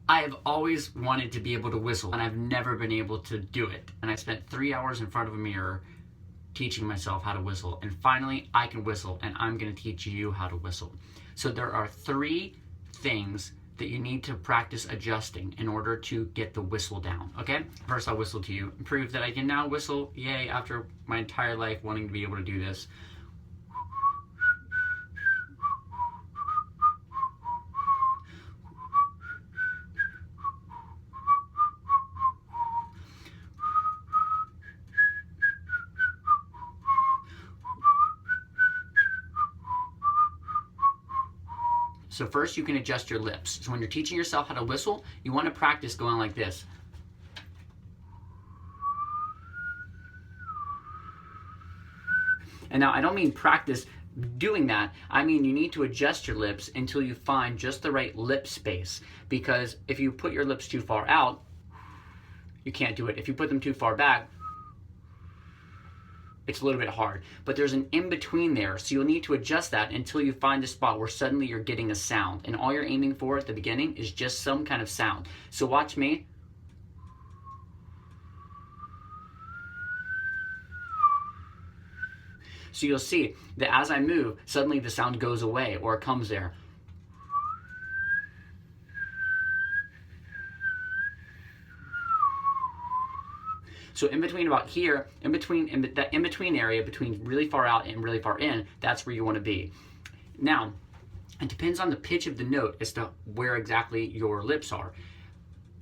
I have always wanted to be able to whistle, and I've never been able to do it. And I spent 3 hours in front of a mirror teaching myself how to whistle. And finally, I can whistle, and I'm going to teach you how to whistle. So there are 3 things that you need to practice adjusting in order to get the whistle down, okay? First, I'll whistle to you and prove that I can now whistle, yay, after my entire life wanting to be able to do this. So first you can adjust your lips. So when you're teaching yourself how to whistle, you want to practice going like this. And now I don't mean practice doing that. I mean you need to adjust your lips until you find just the right lip space. Because if you put your lips too far out, you can't do it. If you put them too far back, it's a little bit hard, but there's an in-between there, so you'll need to adjust that until you find a spot where suddenly you're getting a sound, and all you're aiming for at the beginning is just some kind of sound. So watch me. So you'll see that as I move, suddenly the sound goes away, or it comes there. So in between about here, that in-between area between really far out and really far in, that's where you want to be. Now, it depends on the pitch of the note as to where exactly your lips are.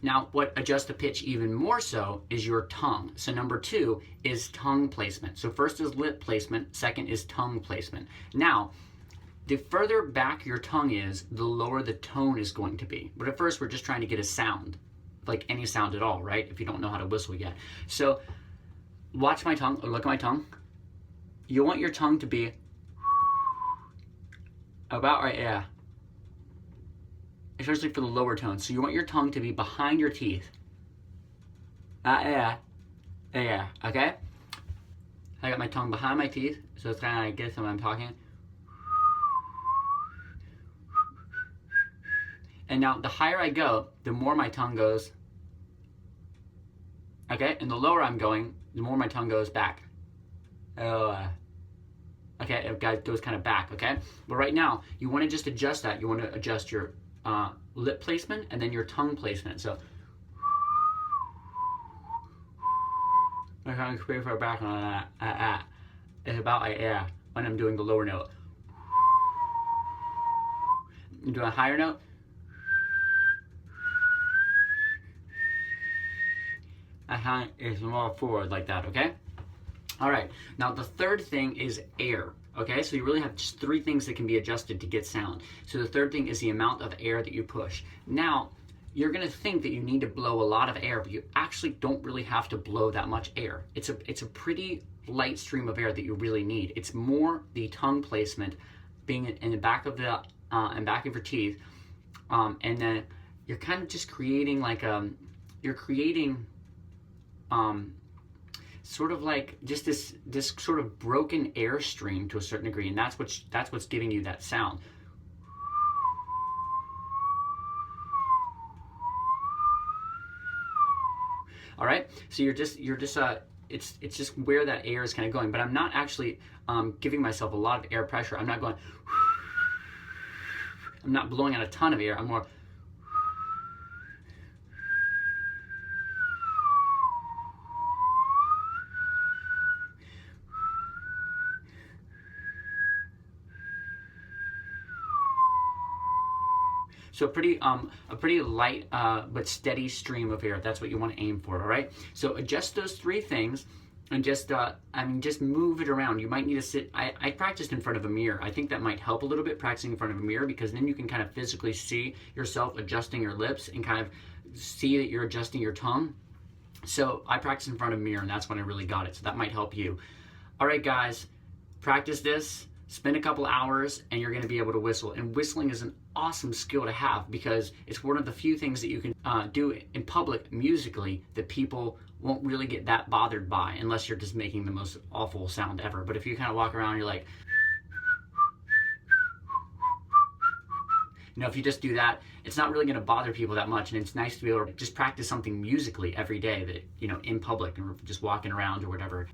Now, what adjusts the pitch even more so is your tongue. So number 2 is tongue placement. So first is lip placement, second is tongue placement. Now, the further back your tongue is, the lower the tone is going to be. But at first, we're just trying to get a sound. Like any sound at all, right? If you don't know how to whistle yet. So watch my tongue, or look at my tongue. You want your tongue to be about right there, especially for the lower tones. So you want your tongue to be behind your teeth. There, okay? I got my tongue behind my teeth, so it's kind of like this when I'm talking. And now the higher I go, the more my tongue goes, okay? And the lower I'm going, the more my tongue goes back. Okay, it goes kind of back, okay? But right now, you want to just adjust that. You want to adjust your lip placement and then your tongue placement. So, my tongue's pretty far back on that. It's about like, yeah, when I'm doing the lower note. I'm doing a higher note. Is more forward like that, okay? All right, now the third thing is air, okay? So you really have just 3 things that can be adjusted to get sound. So the third thing is the amount of air that you push. Now, you're gonna think that you need to blow a lot of air, but you actually don't really have to blow that much air. It's a pretty light stream of air that you really need. It's more the tongue placement being in the back of the, and back of your teeth, and then you're kind of just creating like, you're creating, sort of like just this sort of broken air stream to a certain degree, and that's what's giving you that sound. All right, so you're just it's just where that air is kind of going, but I'm not actually giving myself a lot of air pressure. I'm not going. I'm not blowing out a ton of air. I'm more. So a pretty light but steady stream of air. That's what you want to aim for, all right? So adjust those 3 things and just move it around. You might need to sit. I practiced in front of a mirror. I think that might help a little bit, practicing in front of a mirror, because then you can kind of physically see yourself adjusting your lips and kind of see that you're adjusting your tongue. So I practiced in front of a mirror, and that's when I really got it. So that might help you. All right, guys, practice this. Spend a couple hours and you're going to be able to whistle. And whistling is an awesome skill to have because it's one of the few things that you can do in public musically that people won't really get that bothered by unless you're just making the most awful sound ever. But if you kind of walk around and you're like, You know, if you just do that, it's not really going to bother people that much, and it's nice to be able to just practice something musically every day that, you know, in public and just walking around or whatever.